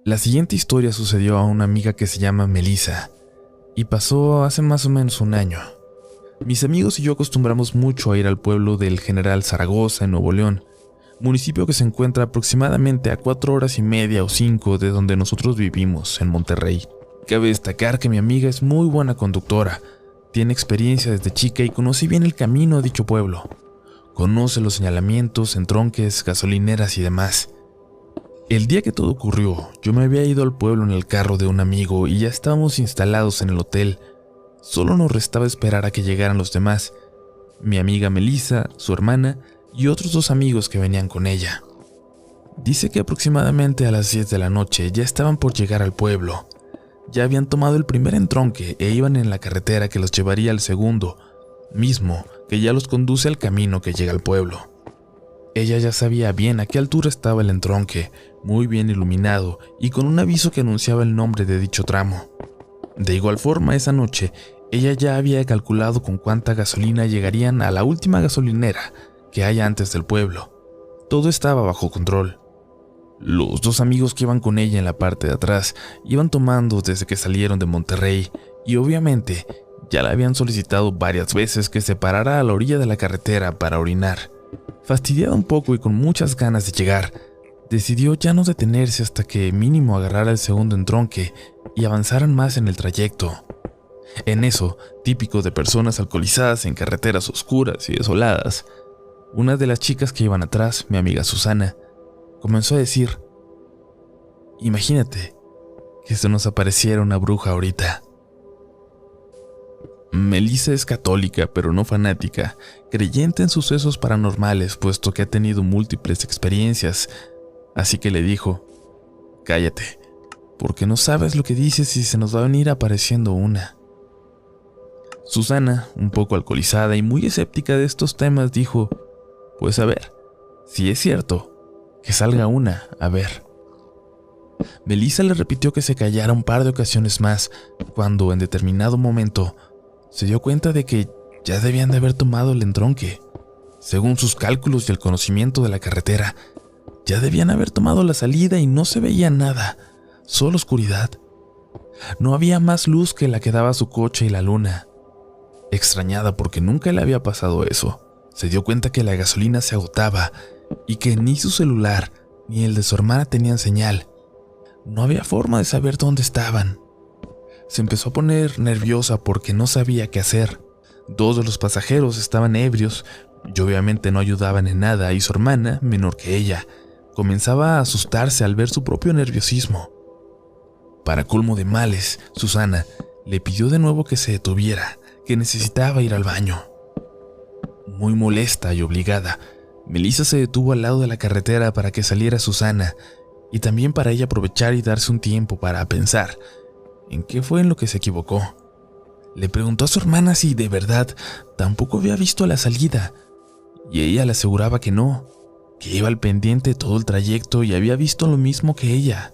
La siguiente historia sucedió a una amiga que se llama Melissa y pasó hace más o menos un año. Mis amigos y yo acostumbramos mucho a ir al pueblo del General Zaragoza en Nuevo León, municipio que se encuentra aproximadamente a 4 horas y media o 5 de donde nosotros vivimos, en Monterrey. Cabe destacar que mi amiga es muy buena conductora, tiene experiencia desde chica y conoce bien el camino a dicho pueblo. Conoce los señalamientos, entronques, gasolineras y demás. El día que todo ocurrió, yo me había ido al pueblo en el carro de un amigo y ya estábamos instalados en el hotel. Solo nos restaba esperar a que llegaran los demás, mi amiga Melissa, su hermana y otros 2 amigos que venían con ella. Dice que aproximadamente a las 10 de la noche ya estaban por llegar al pueblo. Ya habían tomado el primer entronque e iban en la carretera que los llevaría al segundo, mismo que ya los conduce al camino que llega al pueblo. Ella ya sabía bien a qué altura estaba el entronque, muy bien iluminado y con un aviso que anunciaba el nombre de dicho tramo. De igual forma, esa noche, ella ya había calculado con cuánta gasolina llegarían a la última gasolinera que hay antes del pueblo. Todo estaba bajo control. Los 2 amigos que iban con ella en la parte de atrás iban tomando desde que salieron de Monterrey y obviamente ya la habían solicitado varias veces que se parara a la orilla de la carretera para orinar. Fastidiada un poco y con muchas ganas de llegar, decidió ya no detenerse hasta que mínimo agarrara el segundo entronque y avanzaran más en el trayecto. En eso, típico de personas alcoholizadas en carreteras oscuras y desoladas, una de las chicas que iban atrás, mi amiga Susana, comenzó a decir: imagínate que se nos apareciera una bruja ahorita. Melissa es católica, pero no fanática, creyente en sucesos paranormales, puesto que ha tenido múltiples experiencias, así que le dijo: cállate, porque no sabes lo que dices y se nos va a venir apareciendo una. Susana, un poco alcoholizada y muy escéptica de estos temas, dijo: pues a ver, si es cierto, que salga una, a ver. Melissa le repitió que se callara un par de ocasiones más, cuando en determinado momento se dio cuenta de que ya debían de haber tomado el entronque. Según sus cálculos y el conocimiento de la carretera, ya debían haber tomado la salida y no se veía nada, solo oscuridad. No había más luz que la que daba su coche y la luna. Extrañada porque nunca le había pasado eso, se dio cuenta que la gasolina se agotaba y que ni su celular ni el de su hermana tenían señal. No había forma de saber dónde estaban. Se empezó a poner nerviosa porque no sabía qué hacer. 2 de los pasajeros estaban ebrios y obviamente no ayudaban en nada, y su hermana, menor que ella, comenzaba a asustarse al ver su propio nerviosismo. Para colmo de males, Susana le pidió de nuevo que se detuviera, que necesitaba ir al baño. Muy molesta y obligada, Melissa se detuvo al lado de la carretera para que saliera Susana y también para ella aprovechar y darse un tiempo para pensar en qué fue en lo que se equivocó. Le preguntó a su hermana si de verdad tampoco había visto la salida, y ella le aseguraba que no, que iba al pendiente todo el trayecto y había visto lo mismo que ella,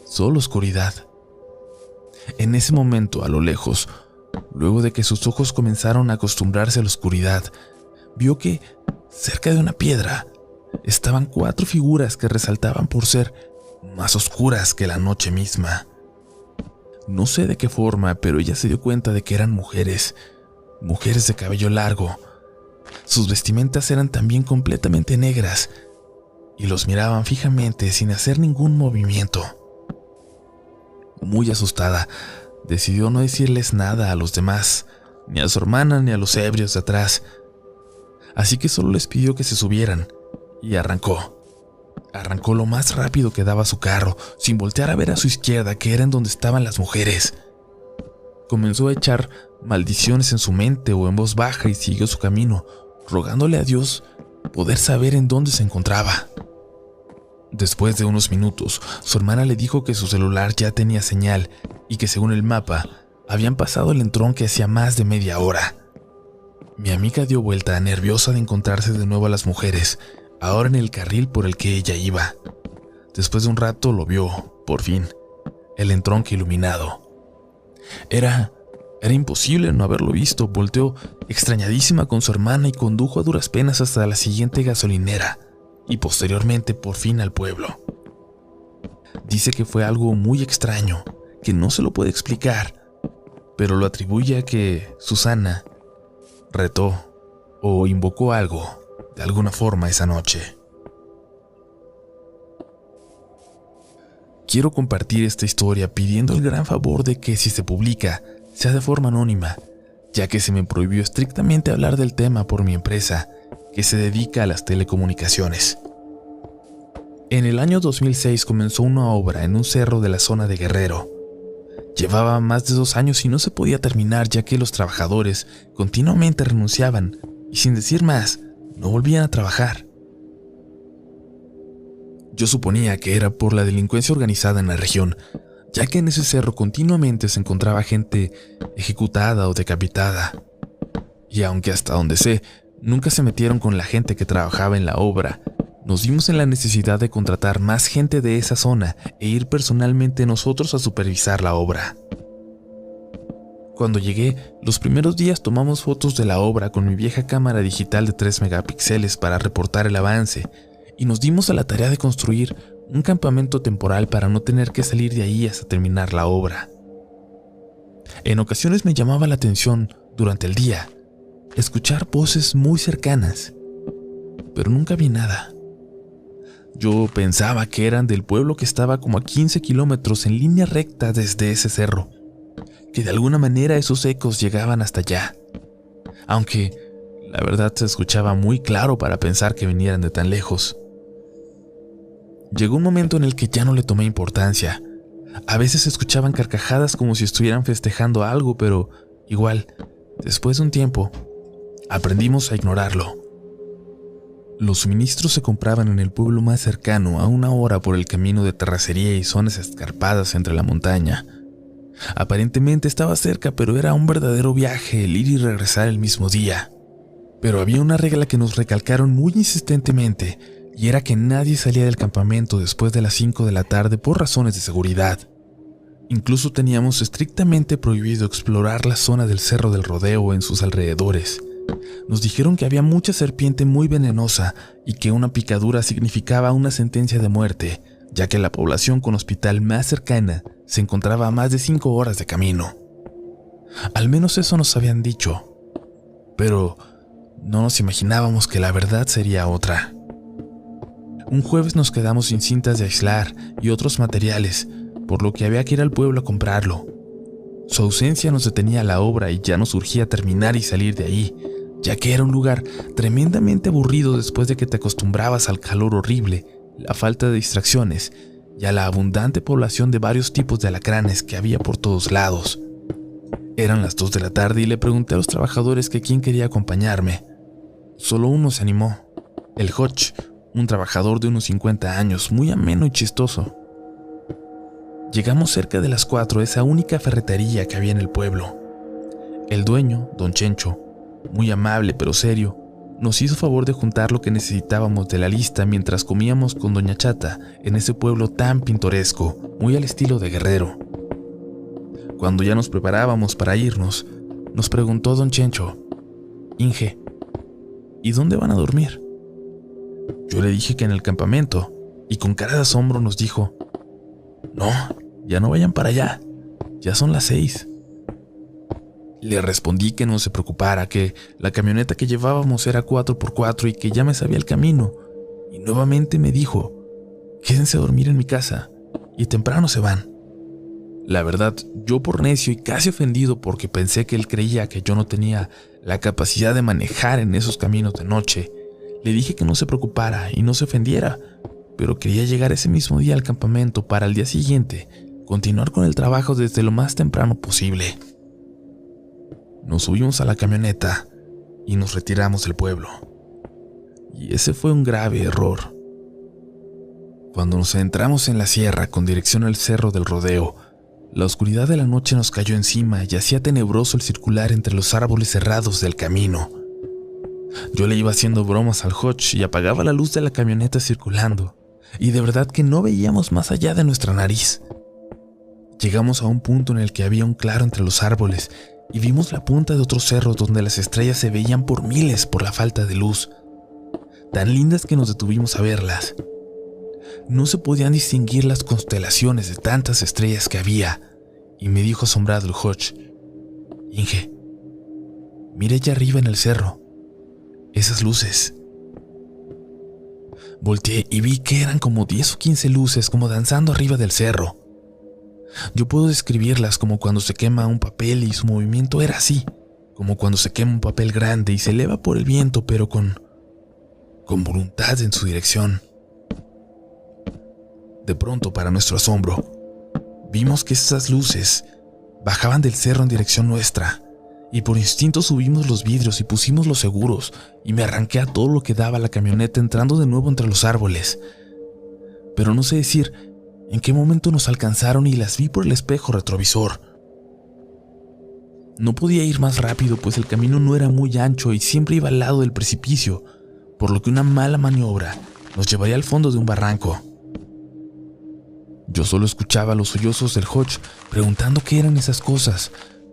solo oscuridad. En ese momento, a lo lejos, luego de que sus ojos comenzaron a acostumbrarse a la oscuridad, vio que, cerca de una piedra, estaban 4 figuras que resaltaban por ser más oscuras que la noche misma. No sé de qué forma, pero ella se dio cuenta de que eran mujeres de cabello largo. Sus vestimentas eran también completamente negras y los miraban fijamente sin hacer ningún movimiento. Muy asustada, decidió no decirles nada a los demás, ni a su hermana ni a los ebrios de atrás. Así que solo les pidió que se subieran y arrancó. Arrancó lo más rápido que daba su carro, sin voltear a ver a su izquierda, que era en donde estaban las mujeres. Comenzó a echar maldiciones en su mente o en voz baja y siguió su camino, rogándole a Dios poder saber en dónde se encontraba. Después de unos minutos, su hermana le dijo que su celular ya tenía señal y que según el mapa, habían pasado el entronque hacía más de media hora. Mi amiga dio vuelta, nerviosa de encontrarse de nuevo a las mujeres, ahora en el carril por el que ella iba. Después de un rato lo vio, por fin, el entronque iluminado. Era imposible no haberlo visto. Volteó extrañadísima con su hermana y condujo a duras penas hasta la siguiente gasolinera y posteriormente por fin al pueblo. Dice que fue algo muy extraño, que no se lo puede explicar, pero lo atribuye a que Susana retó o invocó algo de alguna forma esa noche. Quiero compartir esta historia pidiendo el gran favor de que si se publica, sea de forma anónima, ya que se me prohibió estrictamente hablar del tema por mi empresa, que se dedica a las telecomunicaciones. En el año 2006 comenzó una obra en un cerro de la zona de Guerrero. Llevaba más de 2 años y no se podía terminar, ya que los trabajadores continuamente renunciaban y, sin decir más, no volvían a trabajar. Yo suponía que era por la delincuencia organizada en la región, ya que en ese cerro continuamente se encontraba gente ejecutada o decapitada. Y aunque hasta donde sé, nunca se metieron con la gente que trabajaba en la obra, nos vimos en la necesidad de contratar más gente de esa zona e ir personalmente nosotros a supervisar la obra. Cuando llegué, los primeros días tomamos fotos de la obra con mi vieja cámara digital de 3 megapíxeles para reportar el avance, y nos dimos a la tarea de construir un campamento temporal para no tener que salir de ahí hasta terminar la obra. En ocasiones me llamaba la atención, durante el día, escuchar voces muy cercanas, pero nunca vi nada. Yo pensaba que eran del pueblo que estaba como a 15 kilómetros en línea recta desde ese cerro, que de alguna manera esos ecos llegaban hasta allá, aunque la verdad se escuchaba muy claro para pensar que vinieran de tan lejos. Llegó un momento en el que ya no le tomé importancia. A veces se escuchaban carcajadas como si estuvieran festejando algo, pero igual, después de un tiempo, aprendimos a ignorarlo. Los suministros se compraban en el pueblo más cercano, a 1 hora por el camino de terracería y zonas escarpadas entre la montaña. Aparentemente estaba cerca, pero era un verdadero viaje el ir y regresar el mismo día. Pero había una regla que nos recalcaron muy insistentemente, y era que nadie salía del campamento después de las 5 de la tarde por razones de seguridad. Incluso teníamos estrictamente prohibido explorar la zona del Cerro del Rodeo o en sus alrededores. Nos dijeron que había mucha serpiente muy venenosa y que una picadura significaba una sentencia de muerte, ya que la población con hospital más cercana se encontraba a más de 5 horas de camino. Al menos eso nos habían dicho, pero no nos imaginábamos que la verdad sería otra. Un jueves nos quedamos sin cintas de aislar y otros materiales, por lo que había que ir al pueblo a comprarlo. Su ausencia nos detenía la obra y ya nos urgía terminar y salir de ahí, ya que era un lugar tremendamente aburrido después de que te acostumbrabas al calor horrible, la falta de distracciones y a la abundante población de varios tipos de alacranes que había por todos lados. Eran las 2 de la tarde y le pregunté a los trabajadores que quién quería acompañarme. Solo uno se animó, el Hodge, un trabajador de unos 50 años, muy ameno y chistoso. Llegamos cerca de las 4 a esa única ferretería que había en el pueblo. El dueño, don Chencho, muy amable pero serio, nos hizo favor de juntar lo que necesitábamos de la lista mientras comíamos con doña Chata en ese pueblo tan pintoresco, muy al estilo de Guerrero. Cuando ya nos preparábamos para irnos, nos preguntó don Chencho: Inge, ¿y dónde van a dormir? Yo le dije que en el campamento, y con cara de asombro nos dijo: no, ya no vayan para allá, ya son las 6. Le respondí que no se preocupara, que la camioneta que llevábamos era 4x4 y que ya me sabía el camino, y nuevamente me dijo: quédense a dormir en mi casa, y temprano se van. La verdad, yo por necio y casi ofendido porque pensé que él creía que yo no tenía la capacidad de manejar en esos caminos de noche, le dije que no se preocupara y no se ofendiera, pero quería llegar ese mismo día al campamento para al día siguiente continuar con el trabajo desde lo más temprano posible. Nos subimos a la camioneta y nos retiramos del pueblo. Y ese fue un grave error. Cuando nos adentramos en la sierra con dirección al Cerro del Rodeo, la oscuridad de la noche nos cayó encima y hacía tenebroso el circular entre los árboles cerrados del camino. Yo le iba haciendo bromas al Hodge y apagaba la luz de la camioneta circulando, y de verdad que no veíamos más allá de nuestra nariz. Llegamos a un punto en el que había un claro entre los árboles y vimos la punta de otro cerro donde las estrellas se veían por miles por la falta de luz, tan lindas que nos detuvimos a verlas. no se podían distinguir las constelaciones de tantas estrellas que había, y me dijo asombrado el Hodge: Inge, mira allá arriba en el cerro, esas luces. Volteé y vi que eran como 10 o 15 luces como danzando arriba del cerro. Yo puedo describirlas como cuando se quema un papel y su movimiento era así, como cuando se quema un papel grande y se eleva por el viento pero con voluntad en su dirección. De pronto, para nuestro asombro, vimos que esas luces bajaban del cerro en dirección nuestra, y por instinto subimos los vidrios y pusimos los seguros, y me arranqué a todo lo que daba la camioneta entrando de nuevo entre los árboles. Pero no sé decir en qué momento nos alcanzaron y las vi por el espejo retrovisor. No podía ir más rápido, pues el camino no era muy ancho y siempre iba al lado del precipicio, por lo que una mala maniobra nos llevaría al fondo de un barranco. Yo solo escuchaba los sollozos del Hodge preguntando qué eran esas cosas,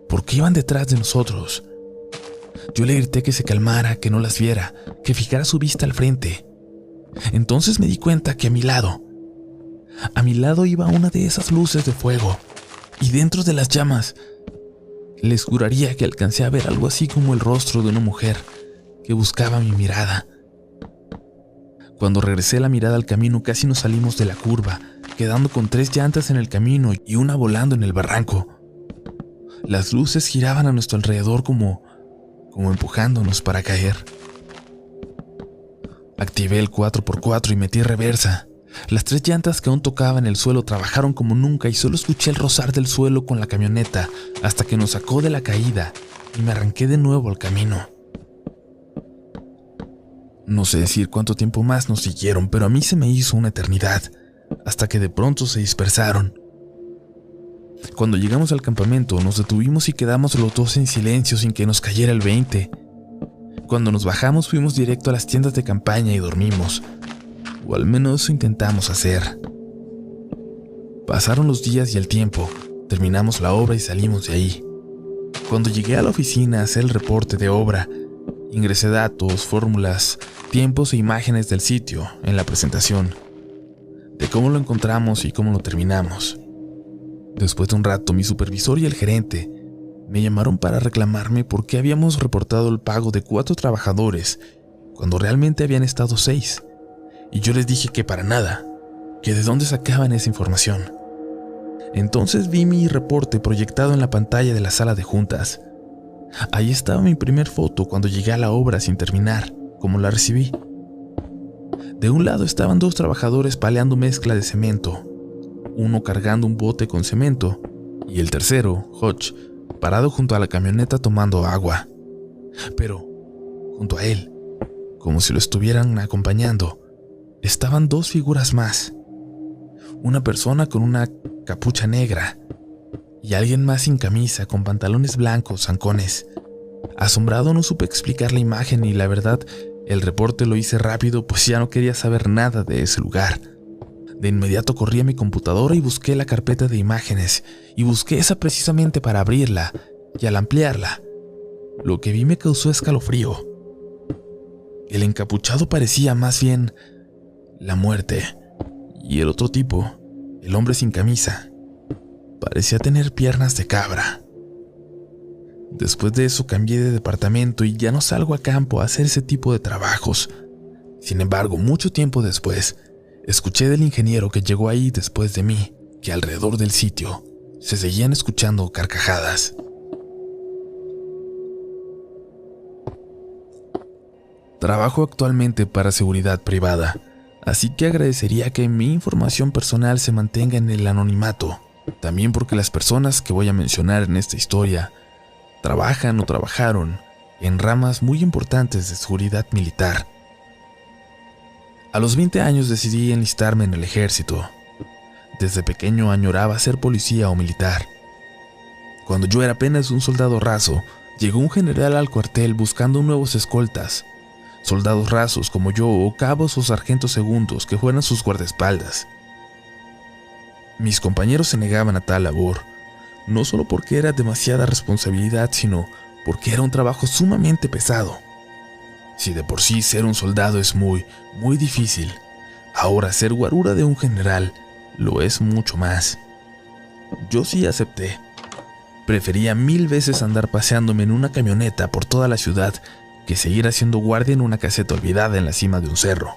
por qué iban detrás de nosotros. Yo le grité que se calmara, que no las viera, que fijara su vista al frente. Entonces me di cuenta que a mi lado iba una de esas luces de fuego, y dentro de las llamas les juraría que alcancé a ver algo así como el rostro de una mujer que buscaba mi mirada. Cuando regresé la mirada al camino, casi nos salimos de la curva, quedando con 3 llantas en el camino y una volando en el barranco. Las luces giraban a nuestro alrededor como empujándonos para caer. Activé el 4x4 y metí reversa. Las 3 llantas que aún tocaban el suelo trabajaron como nunca y solo escuché el rozar del suelo con la camioneta hasta que nos sacó de la caída y me arranqué de nuevo al camino. No sé decir cuánto tiempo más nos siguieron, pero a mí se me hizo una eternidad, hasta que de pronto se dispersaron. Cuando llegamos al campamento, nos detuvimos y quedamos los dos en silencio sin que nos cayera el 20. Cuando nos bajamos, fuimos directo a las tiendas de campaña y dormimos, o al menos eso intentamos hacer. Pasaron los días y el tiempo, terminamos la obra y salimos de ahí. Cuando llegué a la oficina a hacer el reporte de obra, ingresé datos, fórmulas, tiempos e imágenes del sitio en la presentación, de cómo lo encontramos y cómo lo terminamos. Después de un rato, mi supervisor y el gerente me llamaron para reclamarme por qué habíamos reportado el pago de 4 trabajadores cuando realmente habían estado 6, y yo les dije que para nada, que de dónde sacaban esa información. Entonces vi mi reporte proyectado en la pantalla de la sala de juntas. Ahí estaba mi primer foto cuando llegué a la obra sin terminar, como la recibí. De un lado estaban 2 trabajadores paleando mezcla de cemento, uno cargando un bote con cemento, y el tercero, Hodge, parado junto a la camioneta tomando agua. Pero, junto a él, como si lo estuvieran acompañando, estaban 2 figuras más. Una persona con una capucha negra, y alguien más sin camisa, con pantalones blancos, zancones. Asombrado no supe explicar la imagen y la verdad, el reporte lo hice rápido pues ya no quería saber nada de ese lugar. De inmediato corrí a mi computadora y busqué la carpeta de imágenes, y busqué esa precisamente para abrirla, y al ampliarla, lo que vi me causó escalofrío. El encapuchado parecía más bien la muerte, y el otro tipo, el hombre sin camisa, parecía tener piernas de cabra. Después de eso cambié de departamento y ya no salgo a campo a hacer ese tipo de trabajos. Sin embargo, mucho tiempo después, escuché del ingeniero que llegó ahí después de mí que alrededor del sitio se seguían escuchando carcajadas. Trabajo actualmente para seguridad privada, así que agradecería que mi información personal se mantenga en el anonimato, también porque las personas que voy a mencionar en esta historia trabajan o trabajaron en ramas muy importantes de seguridad militar. A los 20 años decidí enlistarme en el ejército. Desde pequeño añoraba ser policía o militar. Cuando yo era apenas un soldado raso, llegó un general al cuartel buscando nuevos escoltas, soldados rasos como yo o cabos o sargentos segundos que fueran sus guardaespaldas. Mis compañeros se negaban a tal labor, no solo porque era demasiada responsabilidad, sino porque era un trabajo sumamente pesado. Si de por sí ser un soldado es muy difícil, Ahora ser guarura de un general lo es mucho más. Yo sí acepté. Prefería 1000 veces andar paseándome en una camioneta por toda la ciudad que seguir haciendo guardia en una caseta olvidada en la cima de un cerro.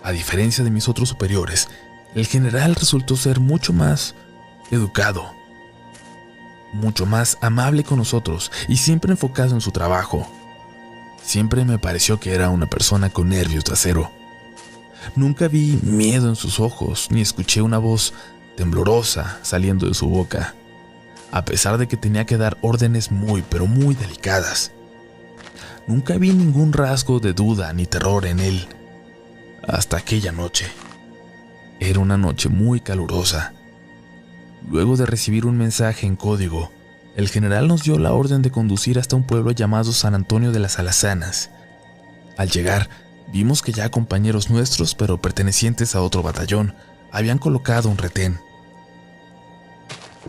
A diferencia de mis otros superiores, el general resultó ser mucho más educado, mucho más amable con nosotros y siempre enfocado en su trabajo. Siempre me pareció que era una persona con nervios de acero. Nunca vi miedo en sus ojos, ni escuché una voz temblorosa saliendo de su boca, a pesar de que tenía que dar órdenes muy, pero muy delicadas. Nunca vi ningún rasgo de duda ni terror en él, hasta aquella noche. Era una noche muy calurosa. Luego de recibir un mensaje en código, el general nos dio la orden de conducir hasta un pueblo llamado San Antonio de las Alazanas. Al llegar, vimos que ya compañeros nuestros, pero pertenecientes a otro batallón, habían colocado un retén.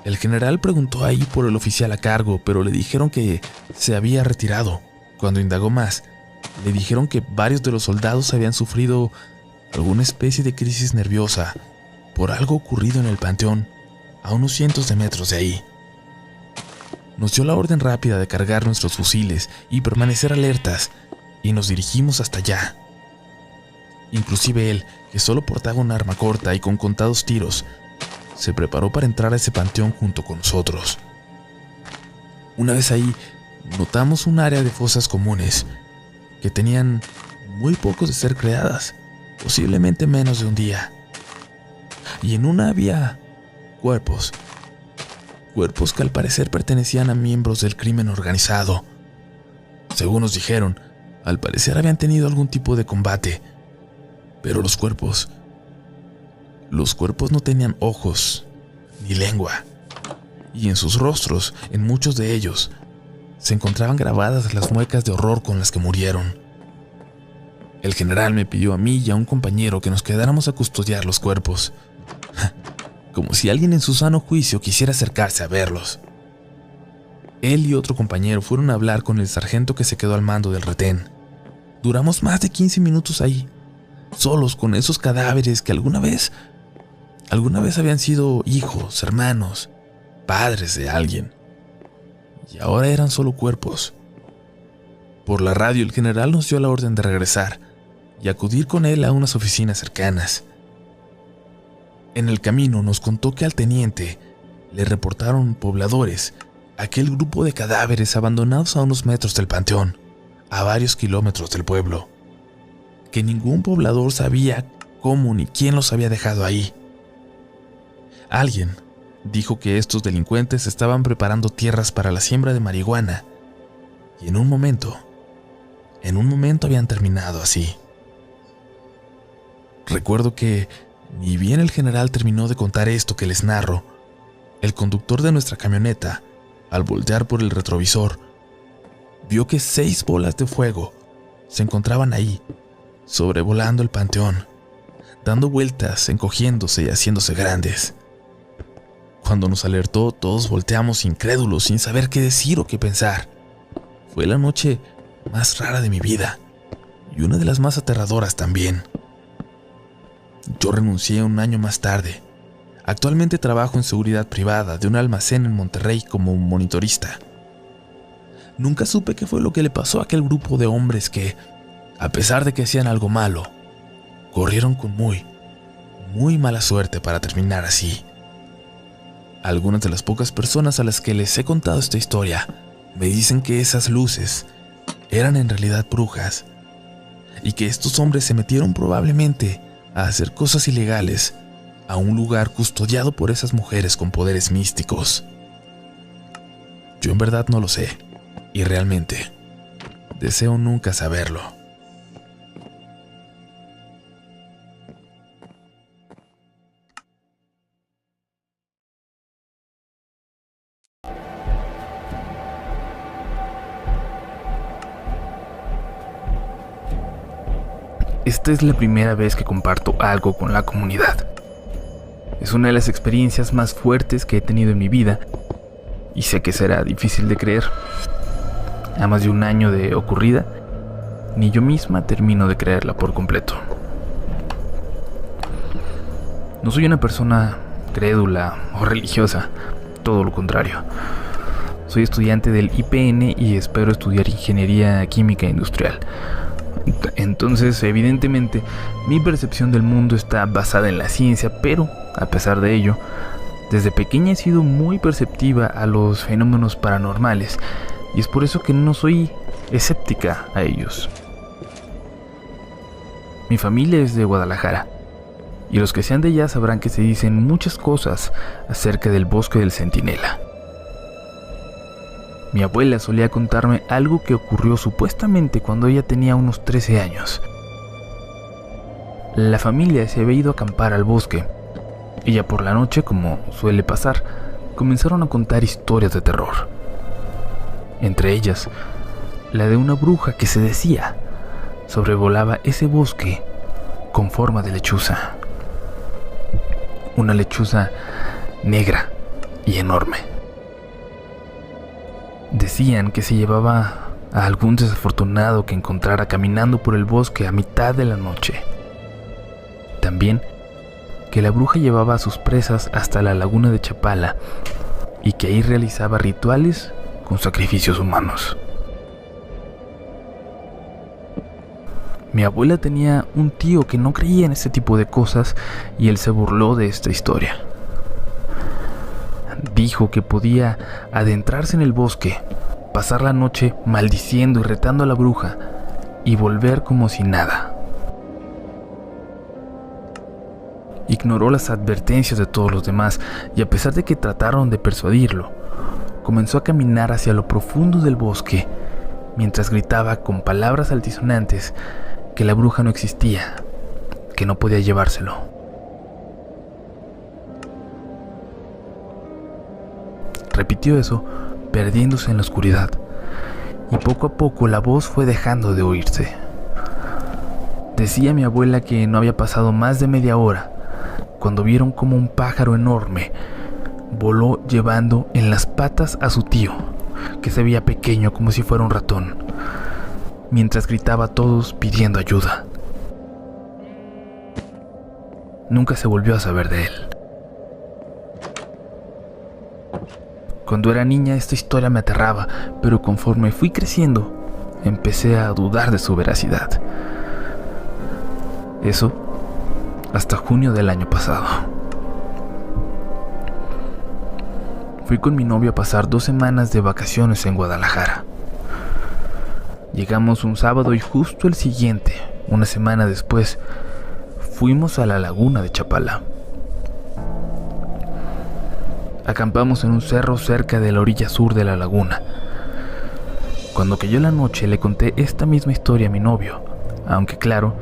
El general preguntó ahí por el oficial a cargo, pero le dijeron que se había retirado. Cuando indagó más, le dijeron que varios de los soldados habían sufrido alguna especie de crisis nerviosa por algo ocurrido en el panteón, a unos cientos de metros de ahí. Nos dio la orden rápida de cargar nuestros fusiles y permanecer alertas, y nos dirigimos hasta allá. Inclusive él, que solo portaba un arma corta y con contados tiros, se preparó para entrar a ese panteón junto con nosotros. Una vez ahí, notamos un área de fosas comunes que tenían muy poco de ser creadas, posiblemente menos de un día. Y en una había cuerpos que al parecer pertenecían a miembros del crimen organizado. Según nos dijeron, al parecer habían tenido algún tipo de combate, pero los cuerpos no tenían ojos ni lengua, y en sus rostros, en muchos de ellos, se encontraban grabadas las muecas de horror con las que murieron. El general me pidió a mí y a un compañero que nos quedáramos a custodiar los cuerpos, como si alguien en su sano juicio quisiera acercarse a verlos. Él y otro compañero fueron a hablar con el sargento que se quedó al mando del retén. Duramos más de 15 minutos ahí, solos con esos cadáveres que alguna vez habían sido hijos, hermanos, padres de alguien, y ahora eran solo cuerpos. Por la radio el general nos dio la orden de regresar y acudir con él a unas oficinas cercanas. En el camino nos contó que al teniente le reportaron pobladores aquel grupo de cadáveres abandonados a unos metros del panteón, a varios kilómetros del pueblo, que ningún poblador sabía cómo ni quién los había dejado ahí. Alguien dijo que estos delincuentes estaban preparando tierras para la siembra de marihuana, y en un momento habían terminado así. Recuerdo que ni bien el general terminó de contar esto que les narro, el conductor de nuestra camioneta, al voltear por el retrovisor, vio que 6 bolas de fuego se encontraban ahí, sobrevolando el panteón, dando vueltas, encogiéndose y haciéndose grandes. Cuando nos alertó, todos volteamos incrédulos, sin saber qué decir o qué pensar. Fue la noche más rara de mi vida, y una de las más aterradoras también. Yo renuncié un año más tarde. Actualmente trabajo en seguridad privada de un almacén en Monterrey como monitorista. Nunca supe qué fue lo que le pasó a aquel grupo de hombres que, a pesar de que hacían algo malo, corrieron con muy, muy mala suerte para terminar así. Algunas de las pocas personas a las que les he contado esta historia me dicen que esas luces eran en realidad brujas, y que estos hombres se metieron probablemente a hacer cosas ilegales a un lugar custodiado por esas mujeres con poderes místicos. Yo en verdad no lo sé, y realmente deseo nunca saberlo. Esta es la primera vez que comparto algo con la comunidad. Es una de las experiencias más fuertes que he tenido en mi vida y sé que será difícil de creer. A más de un año de ocurrida, ni yo misma termino de creerla por completo. No soy una persona crédula o religiosa, todo lo contrario. Soy estudiante del IPN y espero estudiar ingeniería química industrial. Entonces, evidentemente, mi percepción del mundo está basada en la ciencia, pero, a pesar de ello, desde pequeña he sido muy perceptiva a los fenómenos paranormales, y es por eso que no soy escéptica a ellos. Mi familia es de Guadalajara, y los que sean de allá sabrán que se dicen muchas cosas acerca del bosque del Centinela. Mi abuela solía contarme algo que ocurrió supuestamente cuando ella tenía unos 13 años. La familia se había ido a acampar al bosque, y ya por la noche, como suele pasar, comenzaron a contar historias de terror. Entre ellas, la de una bruja que se decía sobrevolaba ese bosque con forma de lechuza. Una lechuza negra y enorme. Decían que se llevaba a algún desafortunado que encontrara caminando por el bosque a mitad de la noche. También que la bruja llevaba a sus presas hasta la laguna de Chapala y que ahí realizaba rituales con sacrificios humanos. Mi abuela tenía un tío que no creía en este tipo de cosas y él se burló de esta historia. Dijo que podía adentrarse en el bosque, pasar la noche maldiciendo y retando a la bruja y volver como si nada. Ignoró las advertencias de todos los demás y a pesar de que trataron de persuadirlo, comenzó a caminar hacia lo profundo del bosque mientras gritaba con palabras altisonantes que la bruja no existía, que no podía llevárselo. Repitió eso, perdiéndose en la oscuridad, y poco a poco la voz fue dejando de oírse. Decía mi abuela que no había pasado más de media hora cuando vieron como un pájaro enorme voló llevando en las patas a su tío, que se veía pequeño como si fuera un ratón, mientras gritaba a todos pidiendo ayuda. Nunca se volvió a saber de él. Cuando era niña esta historia me aterraba, pero conforme fui creciendo, empecé a dudar de su veracidad. Eso hasta junio del año pasado. Fui con mi novio a pasar 2 semanas de vacaciones en Guadalajara. Llegamos un sábado y justo el siguiente, una semana después, fuimos a la laguna de Chapala. Acampamos en un cerro cerca de la orilla sur de la laguna. Cuando cayó la noche le conté esta misma historia a mi novio, aunque claro,